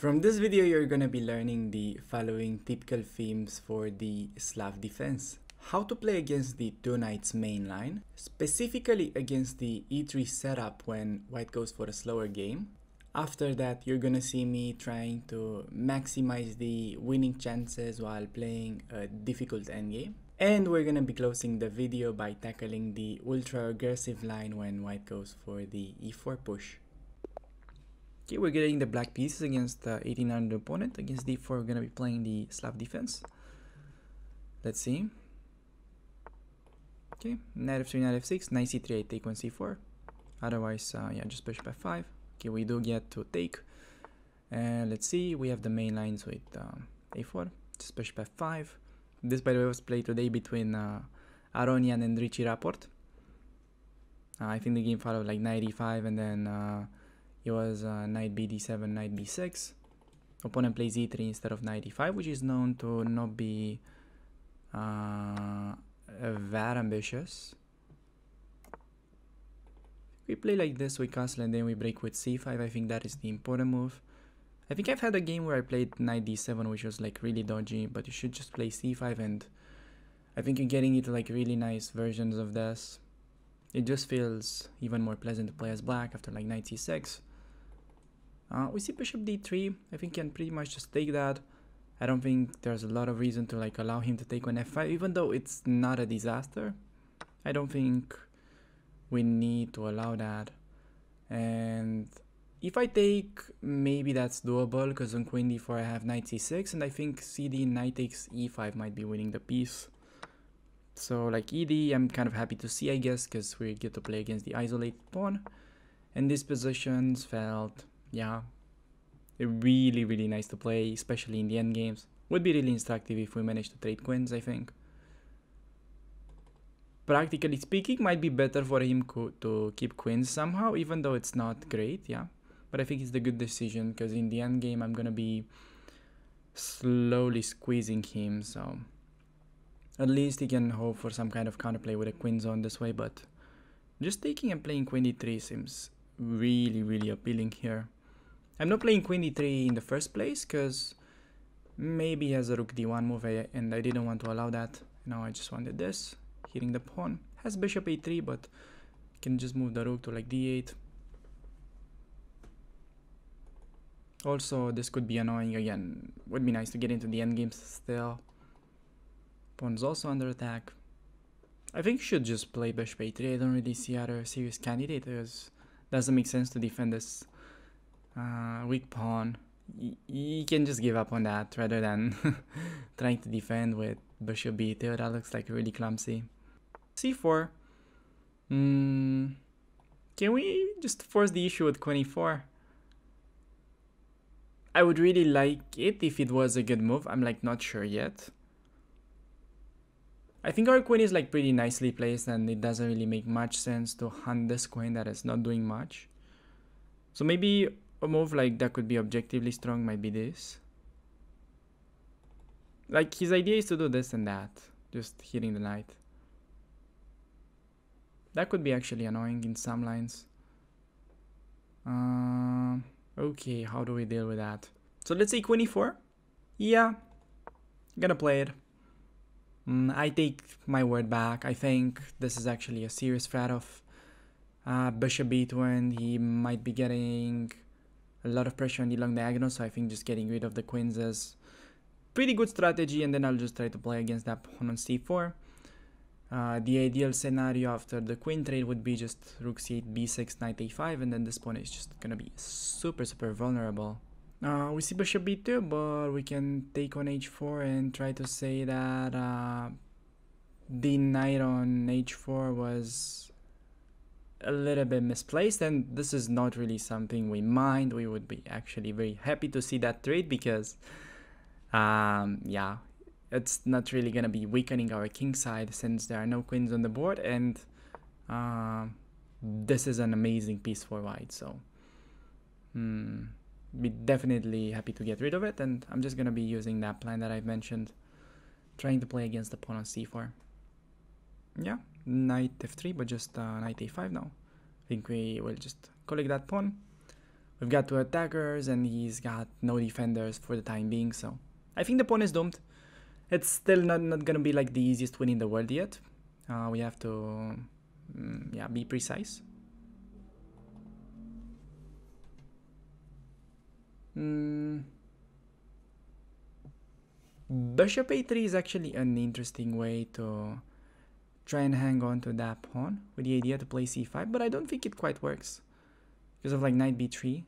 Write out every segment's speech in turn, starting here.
From this video, you're gonna be learning the following typical themes for the Slav defense. How to play against the two knights main line, specifically against the e3 setup when white goes for a slower game. After that, you're gonna see me trying to maximize the winning chances while playing a difficult endgame. And we're gonna be closing the video by tackling the ultra aggressive line when white goes for the e4 push. Okay, we're getting the black pieces against the 1800 opponent. Against d4, we're gonna be playing the Slav defense. Let's see. Okay, knight f3, knight f6, knight c3, I take one c4. Otherwise, yeah, just push f5. Okay, we do get to take. And let's see, we have the main lines with a4. Just push f5. This, by the way, was played today between Aronian and Richie Rapport. I think the game followed like knight e5 and then it was knight bd7, knight b6. Opponent plays e3 instead of knight e5, which is known to not be that ambitious. We play like this, we castle and then we break with c5. I think that is the important move. I think I've had a game where I played knight d7, which was like really dodgy, but you should just play c5, and I think you're getting into like really nice versions of this. It just feels even more pleasant to play as black after like knight c6. We see bishop d3. I think you can pretty much just take that. I don't think there's a lot of reason to like allow him to take on f5, even though it's not a disaster. I don't think we need to allow that. And if I take, maybe that's doable, because on queen d4 I have knight c6, and I think cd knight takes e5 might be winning the piece. So like ed, I'm kind of happy to see, I guess, because we get to play against the isolated pawn. And these positions felt, yeah, really nice to play, especially in the end games. Would be really instructive if we manage to trade queens, I think. Practically speaking, might be better for him to keep queens somehow, even though it's not great, yeah. But I think it's the good decision, because in the end game I'm gonna be slowly squeezing him, so at least he can hope for some kind of counterplay with a queen zone this way. But just taking and playing queen d3 seems really appealing here. I'm not playing queen d3 in the first place because maybe he has a rook d1 move and I didn't want to allow that. Now I just wanted this, hitting the pawn. Has bishop a3, but can just move the rook to like d8. Also, this could be annoying again. Would be nice to get into the endgames still. Pawn's also under attack. I think you should just play bishop a3. I don't really see other serious candidate. It doesn't make sense to defend this weak pawn. You can just give up on that rather than trying to defend with bishop b2. That looks like really clumsy. c4. Can we just force the issue with queen e4? I would really like it if it was a good move. I'm like not sure yet. I think our queen is like pretty nicely placed, and it doesn't really make much sense to hunt this queen that is not doing much. So maybe a move like that could be objectively strong might be this. Like his idea is to do this and that, just hitting the knight. That could be actually annoying in some lines. Okay, how do we deal with that? So let's say queen e4. Yeah, I'm gonna play it. I take my word back. I think this is actually a serious threat of bishop b2, and he might be getting a lot of pressure on the long diagonal, so I think just getting rid of the queens is pretty good strategy, and then I'll just try to play against that pawn on c4. The ideal scenario after the queen trade would be just rook c8, b6, knight a5, and then this pawn is just gonna be super vulnerable. We see bishop b2, but we can take on h4 and try to say that the knight on h4 was a little bit misplaced, and this is not really something we mind. We would be actually very happy to see that trade because yeah, it's not really gonna be weakening our king side since there are no queens on the board, and this is an amazing piece for white, so be definitely happy to get rid of it. And I'm just gonna be using that plan that I mentioned, trying to play against the pawn on c4. Yeah, knight f3, but just knight a5 now. I think we will just collect that pawn. we've got two attackers and he's got no defenders for the time being, so I think the pawn is doomed. It's still not gonna be like the easiest win in the world yet. We have to yeah, be precise. Bishop a3 is actually an interesting way to try and hang on to that pawn with the idea to play c5, but I don't think it quite works because of like knight b3.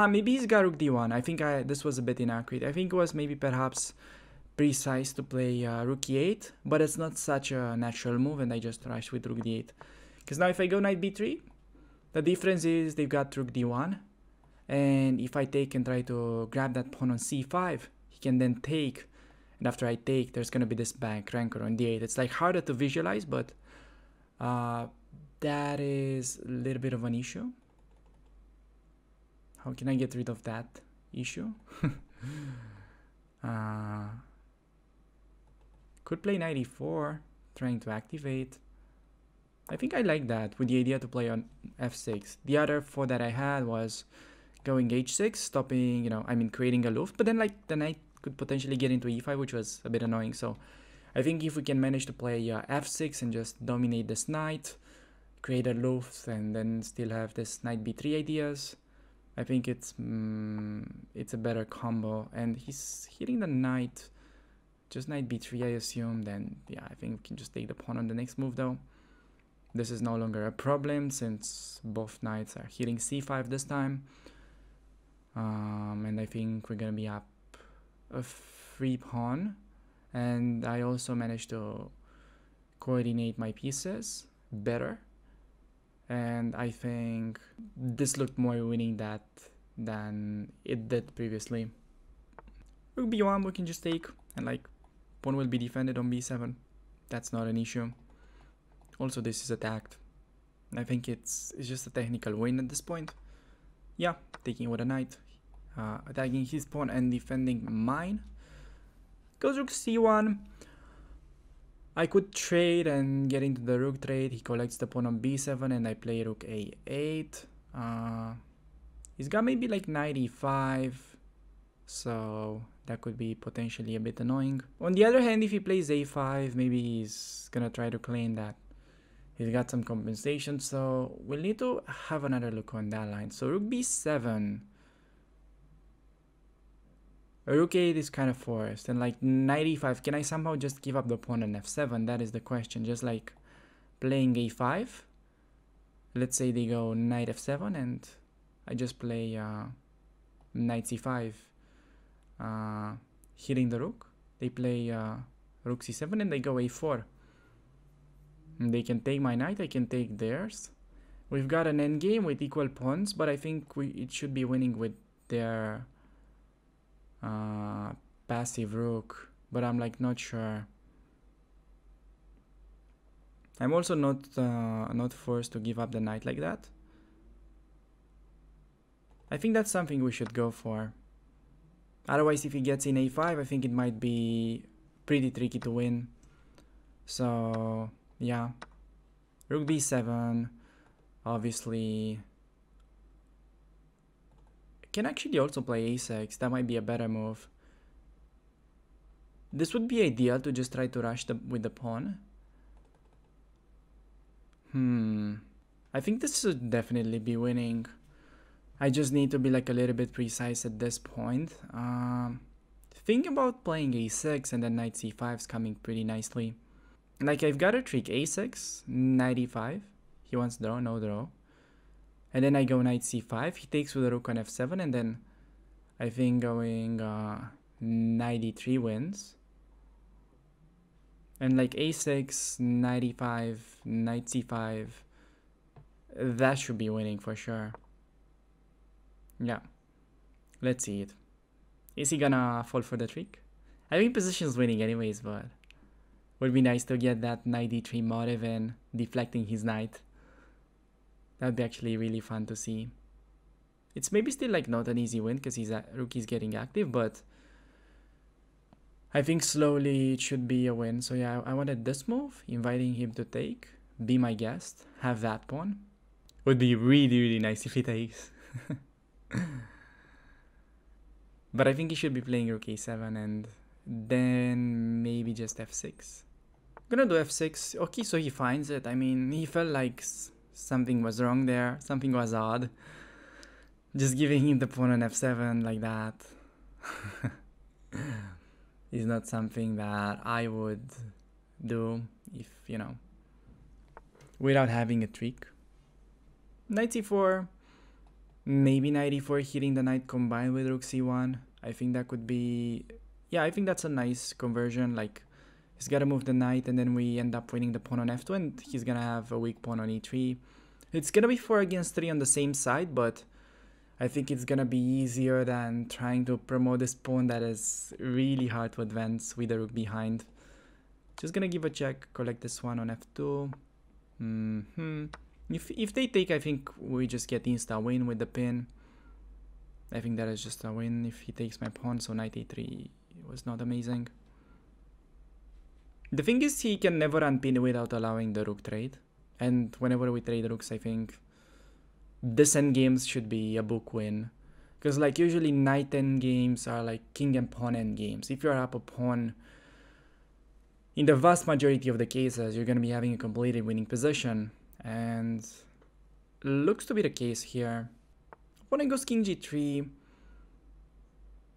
Maybe he's got rook d1. I think this was a bit inaccurate. I think it was maybe perhaps precise to play rook e8, but it's not such a natural move, and I just rushed with rook d8. Because now if I go knight b3, the difference is they've got rook d1, and if I take and try to grab that pawn on c5, he can then take, and after I take, there's gonna be this back rancor on d8. It's like harder to visualize, but that is a little bit of an issue. How can I get rid of that issue? Could play knight e4, trying to activate. I think I like that with the idea to play on f6. The other thought that I had was going h6, stopping, you know, I mean creating a loft, but then like the knight could potentially get into e5, which was a bit annoying. So I think if we can manage to play f6 and just dominate this knight, create a loft, and then still have this knight b3 ideas, I think it's a better combo. And he's hitting the knight, just knight b3 I assume. Then yeah, I think we can just take the pawn on the next move though. This is no longer a problem since both knights are hitting c5 this time. And I think we're gonna be up a free pawn, and I also managed to coordinate my pieces better, and I think this looked more winning than it did previously. Rook b1 we can just take, and like pawn will be defended on b7. That's not an issue. Also this is attacked. I think it's just a technical win at this point. Yeah, taking with a knight, attacking his pawn and defending mine. Goes rook c1. I could trade and get into the rook trade. He collects the pawn on b7 and I play rook a8. He's got maybe like knight e5, so that could be potentially a bit annoying. On the other hand, if he plays a5, maybe he's gonna try to claim that he's got some compensation, so we'll need to have another look on that line. So rook b7. Rook 8 is kind of forced, and like knight e5, can I somehow just give up the pawn on f7? That is the question. Just like playing a5. Let's say they go knight f7 and I just play knight c5, hitting the rook. They play rook c7 and they go a4. And they can take my knight, I can take theirs. We've got an endgame with equal pawns, but I think it should be winning with their passive rook, but I'm like not sure. I'm also not forced to give up the knight like that. I think that's something we should go for. Otherwise, if he gets in a5, I think it might be pretty tricky to win. So yeah, rook b7, obviously. Can actually also play a6. That might be a better move. This would be ideal to just try to rush with the pawn. I think this should definitely be winning. I just need to be like a little bit precise at this point. Think about playing a6 and then knight c5 is coming pretty nicely. Like I've got a trick a6, knight e5. He wants draw, no draw. And then I go knight c5, he takes with the rook on f7, and then I think going knight e3 wins. And like a6, knight e5, knight c5, that should be winning for sure. Yeah, let's see it. Is he gonna fall for the trick? I think position's winning anyways, but would be nice to get that knight e3 motive and deflecting his knight. That'd be actually really fun to see. It's maybe still like not an easy win because rook is getting active, but I think slowly it should be a win. So yeah, I wanted this move, inviting him to take, be my guest, have that pawn. Would be really nice if he takes. But I think he should be playing rook a7 and then maybe just f6. Gonna do f6. Okay, so he finds it. I mean, he felt like something was wrong there. Something was odd. Just giving him the pawn on f7 like that is not something that I would do if, you know, without having a trick. Knight c4, maybe knight e4 hitting the knight combined with rook c1. I think that could be, yeah, I think that's a nice conversion. Like, he's gotta move the knight and then we end up winning the pawn on f2 and he's gonna have a weak pawn on e3. It's gonna be 4 against 3 on the same side, but I think it's gonna be easier than trying to promote this pawn that is really hard to advance with the rook behind. Just gonna give a check, collect this one on f2. If they take, I think we just get insta win with the pin. I think that is just a win if he takes my pawn, so knight a3 was not amazing. The thing is, he can never unpin without allowing the rook trade. And whenever we trade rooks, I think this endgames should be a book win. Because like usually knight endgames are like king and pawn endgames. If you're up a pawn, in the vast majority of the cases, you're going to be having a completely winning position. And looks to be the case here. When I goes king g3,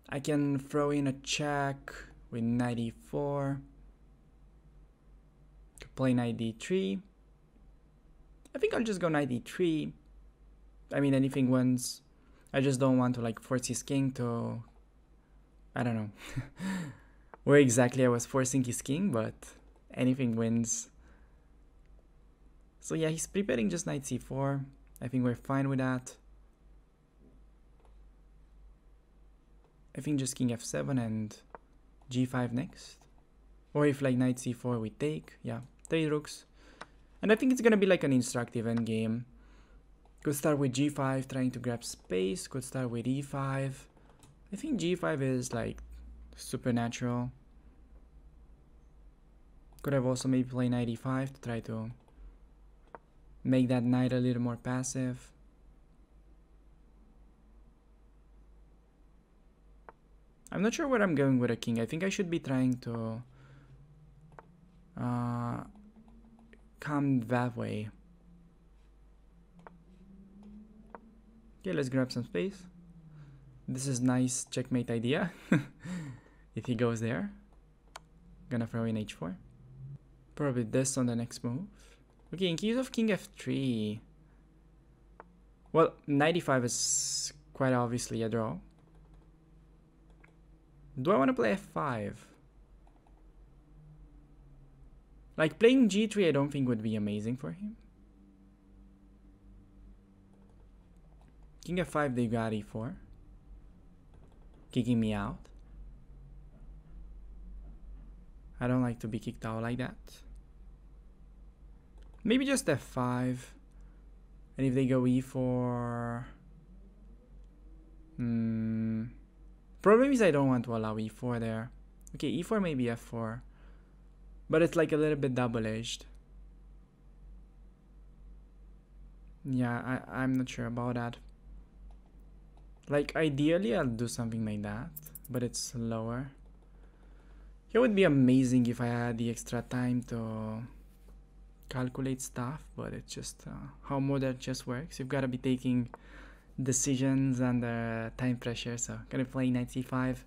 I can throw in a check with knight e4. Play knight d3. I think I'll just go knight e3. I mean, anything wins. I just don't want to like force his king to, I don't know where exactly I was forcing his king, but anything wins. So yeah, he's preparing just knight c4. I think we're fine with that. I think just king f7 and g5 next. Or if like knight c4 we take, yeah, 3 rooks. And I think it's gonna be like an instructive endgame. Could start with g5 trying to grab space, could start with e5. I think g5 is like supernatural. Could have also maybe played knight e5 to try to make that knight a little more passive. I'm not sure where I'm going with a king. I think I should be trying to come that way. Okay, let's grab some space. This is nice checkmate idea. If he goes there. Gonna throw in h4. Probably this on the next move. Okay, in case of king f3. Well, knight e5 is quite obviously a draw. Do I want to play f5? Like playing g3 I don't think would be amazing for him. King f5 they got e4. Kicking me out. I don't like to be kicked out like that. Maybe just f5. And if they go e4... Problem is I don't want to allow e4 there. Okay, e4 maybe f4. But it's like a little bit double-edged. Yeah, I'm not sure about that. Like ideally I'll do something like that, but it's slower. It would be amazing if I had the extra time to calculate stuff, but it's just how modern chess works. You've got to be taking decisions under time pressure, so gonna play knight c5.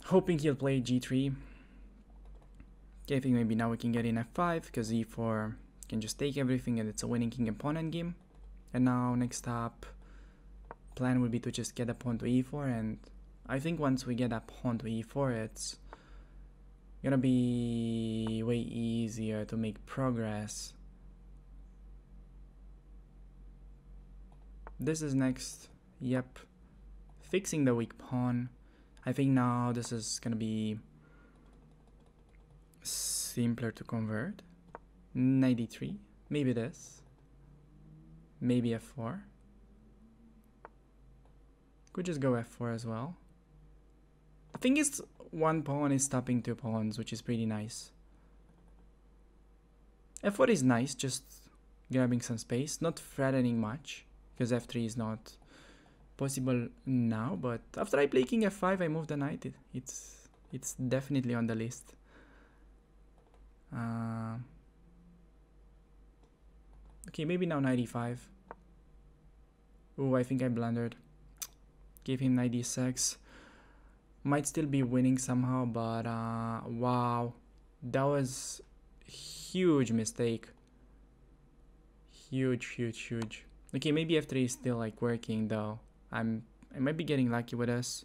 Hoping he'll play g3. Okay, I think maybe now we can get in f5 because e4 can just take everything and it's a winning king and pawn endgame. And now next up, plan would be to just get a pawn to e4, and I think once we get that pawn to e4, it's gonna be way easier to make progress. This is next. Yep. Fixing the weak pawn. I think now this is gonna be simpler to convert. Knight d3. Maybe this. Maybe f4. Could just go f4 as well. The thing is, one pawn is stopping 2 pawns, which is pretty nice. f4 is nice, just grabbing some space, not threatening much, because f3 is not possible now, but after I play king f5, I move the knight. It's definitely on the list. Okay, maybe now knight e5. Oh, I think I blundered. Gave him knight d6. Might still be winning somehow, but wow, that was huge mistake. Huge. Okay, maybe f3 is still like working though. I might be getting lucky with this.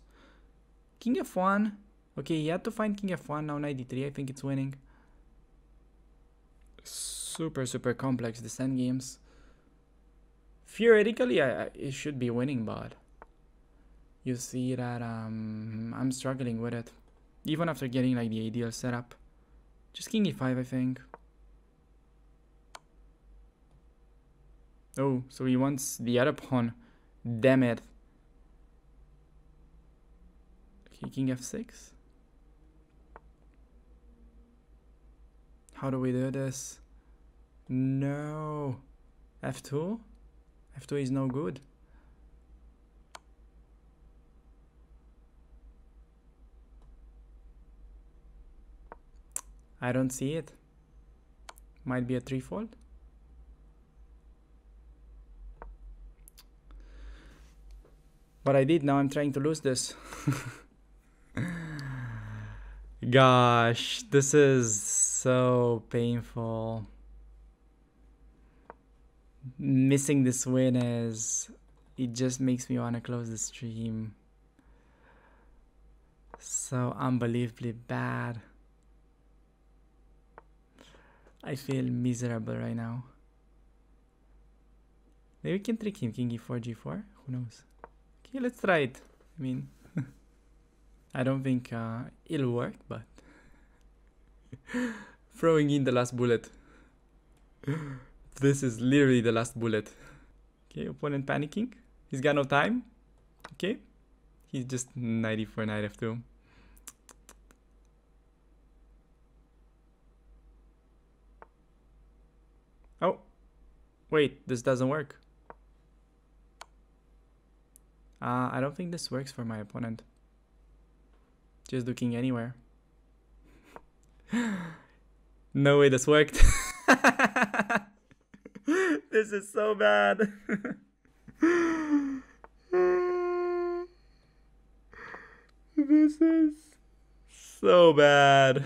King f1. Okay, he had to find king f1. Now knight d3. I think it's winning. Super complex this endgames. Theoretically, it should be winning, but you see that I'm struggling with it, even after getting like the ideal setup. Just king e5, I think. Oh, so he wants the other pawn. Damn it. Okay, king f6. How do we do this? No. f2? f2 is no good. I don't see it. Might be a threefold. But I did. Now I'm trying to lose this. Gosh, this is so painful. Missing this win it just makes me want to close the stream. So unbelievably bad. I feel miserable right now. Maybe we can trick him. King e4, g4. Who knows? Okay, let's try it. I mean, I don't think it'll work, but throwing in the last bullet. This is literally the last bullet. Okay, opponent panicking. He's got no time. Okay, he's just knight e4, knight f2. Oh, wait, this doesn't work. I don't think this works for my opponent. Just looking anywhere. No way this worked. This is so bad. This is so bad.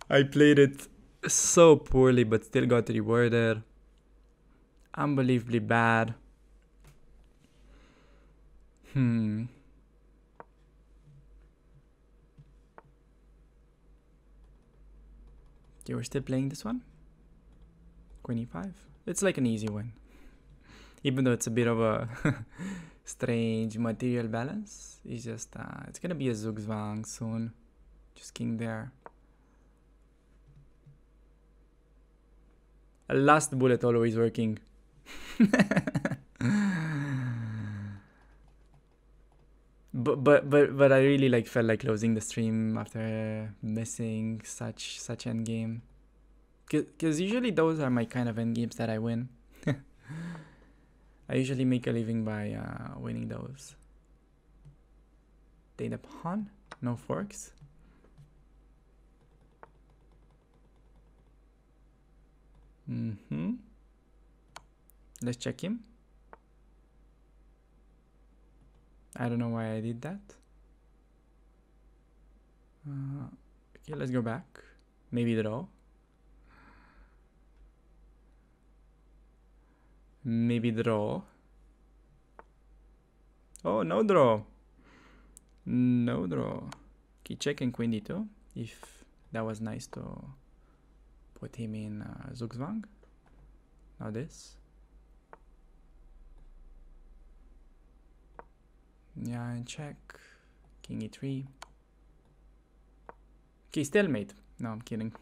I played it so poorly, but still got rewarded. Unbelievably bad. Okay, we're still playing this one. Queen e5. It's like an easy one. Even though it's a bit of a strange material balance. It's just, it's gonna be a zugzwang soon. Just king there. A last bullet always working. But I really like felt like closing the stream after missing such endgame. Cause usually those are my kind of endgames that I win. I usually make a living by winning those. Take the pawn, no forks. Let's check him. I don't know why I did that. Okay, let's go back. Maybe draw. Maybe draw. Oh, no draw. No draw. Okay, check and queen d2. If that was nice to put him in zugzwang. Now this. Yeah, and check. King e3. Okay, stalemate. No, I'm kidding.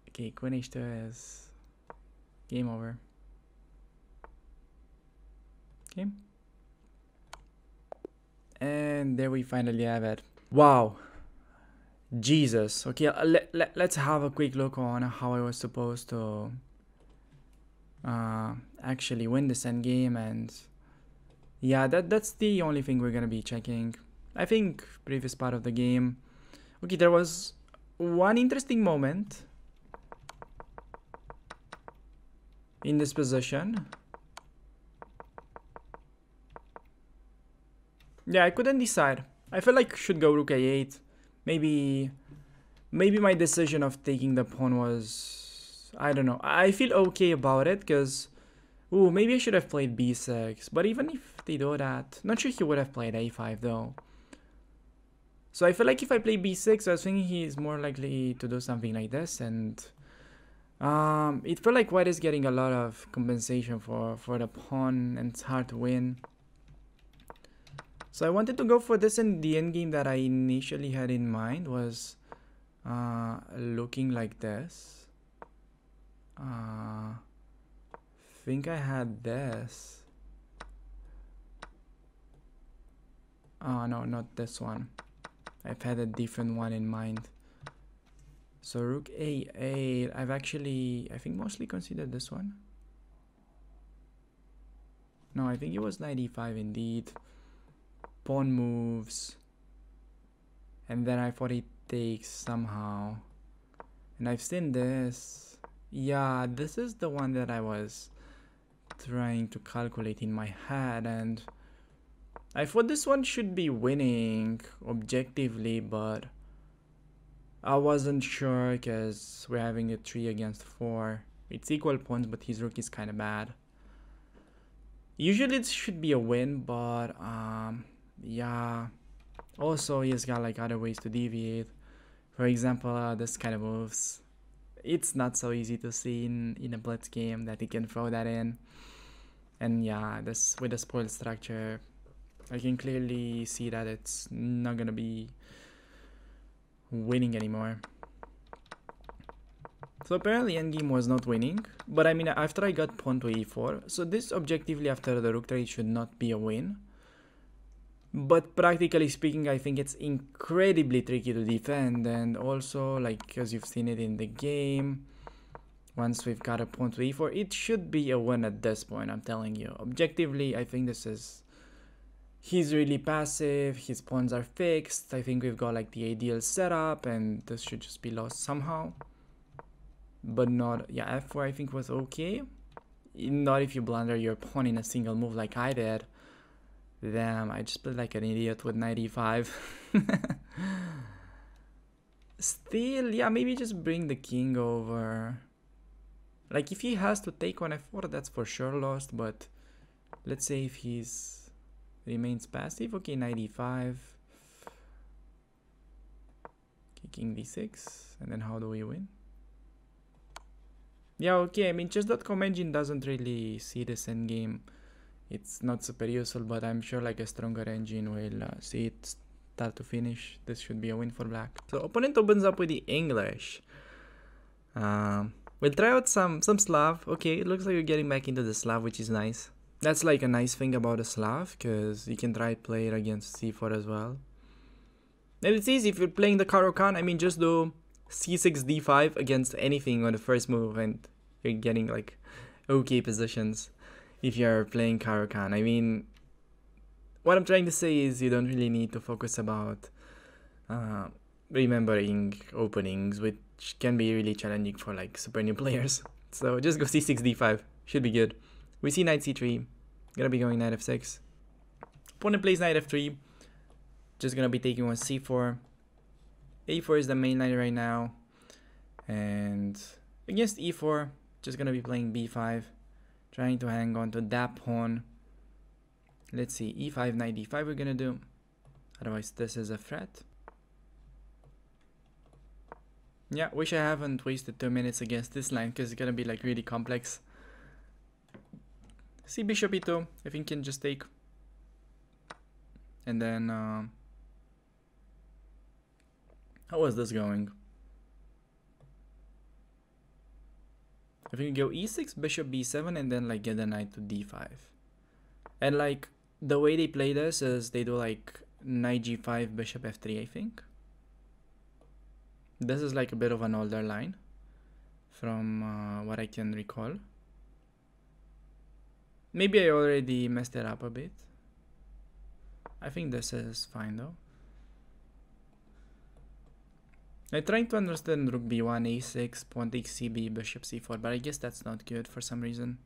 Okay, queen h2 is game over. Okay. And there we finally have it. Wow. Jesus. Okay, let's have a quick look on how I was supposed to actually win this endgame, and yeah, that's the only thing we're gonna be checking. I think previous part of the game. Okay, there was one interesting moment in this position. Yeah, I couldn't decide. I feel like should go rook a8. Maybe my decision of taking the pawn was, I don't know. I feel okay about it because, ooh, maybe I should have played b6. But even if they do that, not sure he would have played a5 though. So I feel like if I play b6, I was thinking he's more likely to do something like this, and it felt like white is getting a lot of compensation for the pawn, and it's hard to win. So I wanted to go for this, and the endgame that I initially had in mind was looking like this. Think I had this. Oh no, not this one. I've had a different one in mind. So rook a8, I think mostly considered this one. No, I think it was knight e5 indeed. Pawn moves. And then I thought it takes somehow. And I've seen this. Yeah, this is the one that I was trying to calculate in my head, and I thought this one should be winning objectively, but I wasn't sure because we're having a 3 against 4. It's equal points, but his rook is kind of bad. Usually it should be a win, but yeah. Also, he's got like other ways to deviate. For example, this kind of moves. It's not so easy to see in a blitz game that he can throw that in. And yeah, this with the spoiled structure, I can clearly see that it's not gonna be winning anymore. So apparently endgame was not winning, but I mean after I got pawn to e4, so this objectively after the rook trade should not be a win. But practically speaking, I think it's incredibly tricky to defend, and also like as you've seen it in the game, once we've got a pawn to e4, it should be a win at this point, I'm telling you. Objectively, I think this is... He's really passive, his pawns are fixed, I think we've got like the ideal setup, and this should just be lost somehow. But not... Yeah, f4 I think was okay. Not if you blunder your pawn in a single move like I did. Damn, I just played like an idiot with knight e5. Still, yeah, maybe just bring the king over. Like if he has to take on f4, that's for sure lost, but let's say if he's remains passive, okay, knight e5. Okay, king d6, and then how do we win? Yeah, okay, I mean chess.com engine doesn't really see this endgame. It's not super useful, but I'm sure like a stronger engine will see it start to finish. This should be a win for black. So opponent opens up with the English. We'll try out some Slav. Okay, it looks like you're getting back into the Slav, which is nice. That's like a nice thing about a Slav, because you can try play it against c4 as well. And it's easy if you're playing the Caro-Kann. I mean, just do c6 d5 against anything on the first move, and you're getting like okay positions. If you're playing Caro-Kann, I mean, what I'm trying to say is you don't really need to focus about remembering openings, which can be really challenging for like super new players. So just go c6 d5, should be good. We see knight c3, gonna be going knight f6. Opponent plays knight f3, just gonna be taking on c4. a4 is the main line right now, and against e4, just gonna be playing b5. Trying to hang on to that pawn. Let's see, e5, knight d5 we're gonna do. Otherwise this is a threat. Yeah, wish I haven't wasted 2 minutes against this line because it's gonna be like really complex. See bishop e2, I think can just take. And then how was this going? I think you go e6, bishop b7, and then like get the knight to d5. And like the way they play this is they do like knight g5, bishop f3, I think. This is like a bit of an older line from what I can recall. Maybe I already messed it up a bit. I think this is fine though. I'm trying to understand rook b1, a6, pawn takes cb, bishop c4, but I guess that's not good for some reason.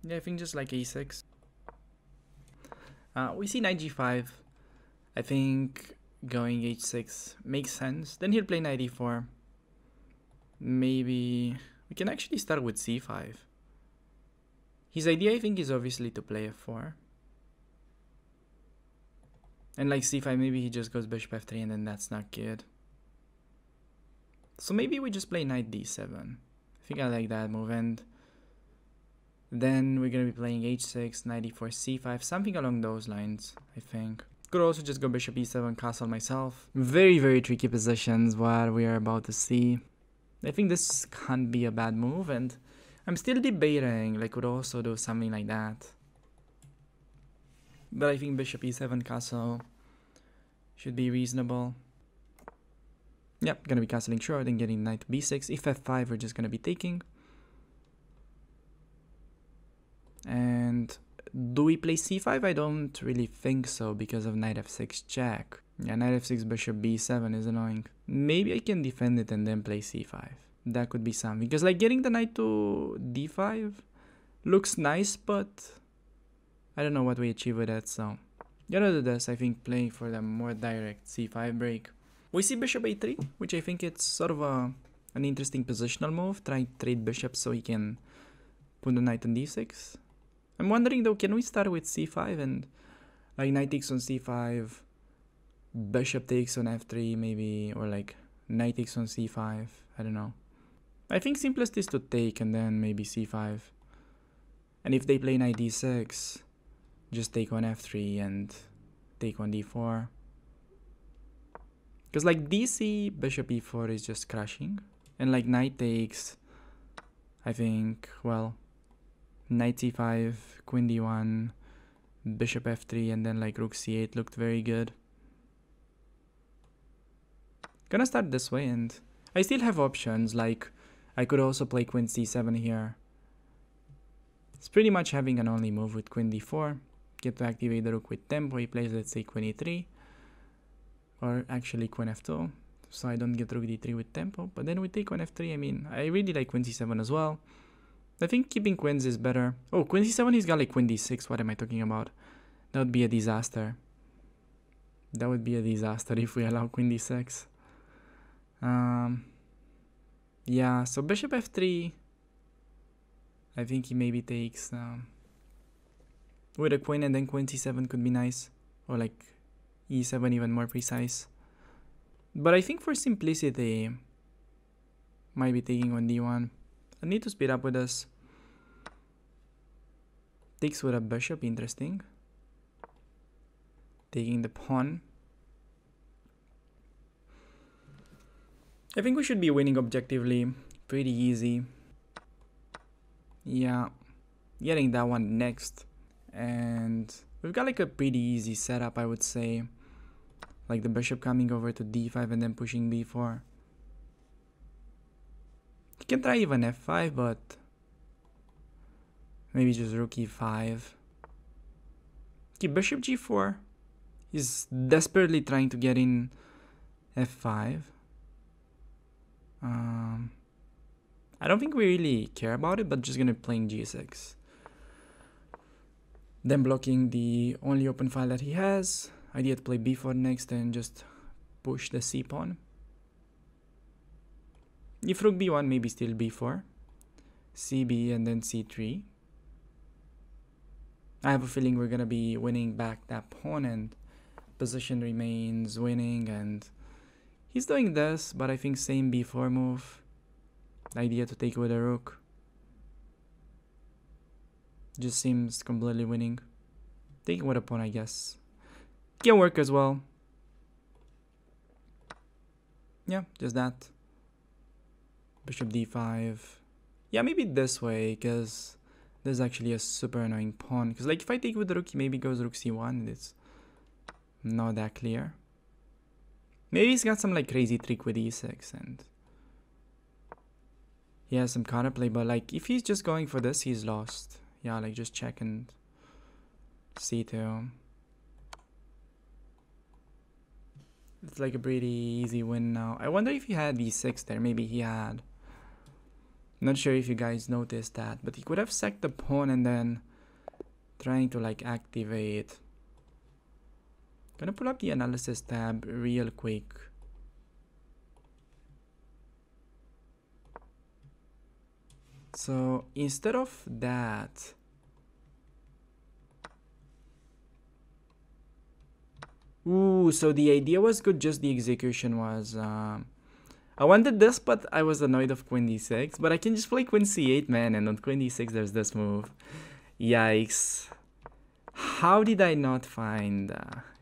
Yeah, I think just like a6. We see knight g5. I think going h6 makes sense. Then he'll play knight e4. Maybe we can actually start with c5. His idea, I think, is obviously to play f4. And like c5, maybe he just goes bishop f3 and then that's not good. So maybe we just play knight d7. I think I like that move. And then we're going to be playing h6, knight e4, c5, something along those lines, I think. Could also just go bishop e7, castle myself. Very, very tricky positions what we are about to see. I think this can't be a bad move, and I'm still debating, like, could also do something like that. But I think bishop e7 castle should be reasonable. Yep, gonna be castling short and getting knight b6. If f5, we're just gonna be taking. And do we play c5? I don't really think so because of knight f6 check. Yeah, knight f6 bishop b7 is annoying. Maybe I can defend it and then play c5. That could be something. Because like getting the knight to d5 looks nice, but I don't know what we achieve with that, so gonna do this. I think playing for the more direct c5 break. We see bishop a3, which I think it's sort of an interesting positional move. Trying to trade bishops so he can put the knight on d6. I'm wondering though, can we start with c5 and like knight takes on c5, bishop takes on f3 maybe, or like knight takes on c5, I don't know. I think simplest is to take and then maybe c5. And if they play knight d6, just take on f3 and take on d4. Because like dc, bishop e4 is just crashing. And like knight takes, I think, well, knight c5, queen d1, bishop f3, and then like rook c8 looked very good. Gonna start this way, and I still have options, like I could also play queen c7 here. It's pretty much having an only move with queen d4. Get to activate the rook with tempo. He plays, let's say, queen e3, or actually queen f2, so I don't get rook d3 with tempo. But then we take queen f3. I mean, I really like queen c7 as well. I think keeping queens is better. Oh, queen c7, he's got like queen d6. What am I talking about? That would be a disaster. That would be a disaster if we allow queen d6. Yeah, so bishop f3. I think he maybe takes with a queen, and then queen c7 could be nice. Or like e7 even more precise. But I think for simplicity, might be taking on d1. I need to speed up with this. Takes with a bishop, interesting. Taking the pawn. I think we should be winning objectively. Pretty easy. Yeah. Getting that one next. And we've got like a pretty easy setup, I would say. Like the bishop coming over to d5 and then pushing b4. You can try even f5, but maybe just rook e5. Okay, bishop g4. He's desperately trying to get in f5. I don't think we really care about it, but just gonna be playing g6. Then blocking the only open file that he has. Idea to play b4 next and just push the c pawn. If rook b1, maybe still b4, cb, and then c3. I have a feeling we're gonna be winning back that pawn, and position remains winning, and he's doing this, but I think same b4 move. Idea to take with a rook. Just seems completely winning. Taking with a pawn, I guess. Can work as well. Yeah, just that. Bishop d5. Yeah, maybe this way, because this is actually a super annoying pawn. Because like if I take with the rook, he maybe goes rook c1, and it's not that clear. Maybe he's got some like crazy trick with e6 and he has some counterplay, but like if he's just going for this, he's lost. Yeah, like just check and c2. It's like a pretty easy win now. I wonder if he had d6 there. Maybe he had. Not sure if you guys noticed that, but he could have sacked the pawn and then trying to like activate. Gonna pull up the analysis tab real quick. So instead of that, ooh, so the idea was good, just the execution was I wanted this, but I was annoyed of queen d6. But I can just play queen c8, man, and on queen d6 there's this move. Yikes. How did I not find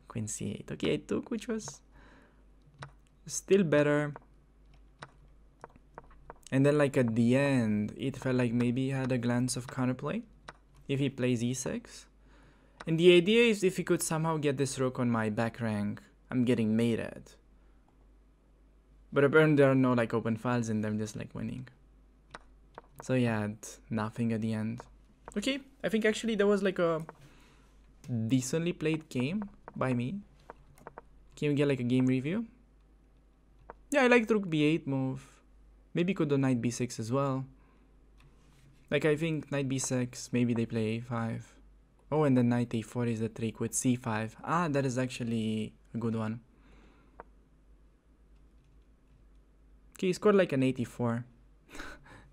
queen c8? Okay, I took, which was still better. And then like at the end, it felt like maybe he had a glance of counterplay if he plays e6. And the idea is if he could somehow get this rook on my back rank, I'm getting mated. But apparently there are no like open files and I'm just like winning. So yeah, nothing at the end. Okay, I think actually that was like a decently played game by me. Can we get like a game review? Yeah, I like the rook b8 move. Maybe could do knight b6 as well. Like I think knight b6, maybe they play a5. Oh, and then knight a4 is the trick with c5. Ah, that is actually a good one. Okay, he scored like an 84.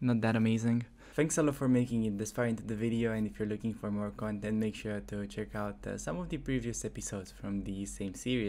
Not that amazing. Thanks a lot for making it this far into the video, and if you're looking for more content, make sure to check out some of the previous episodes from the same series.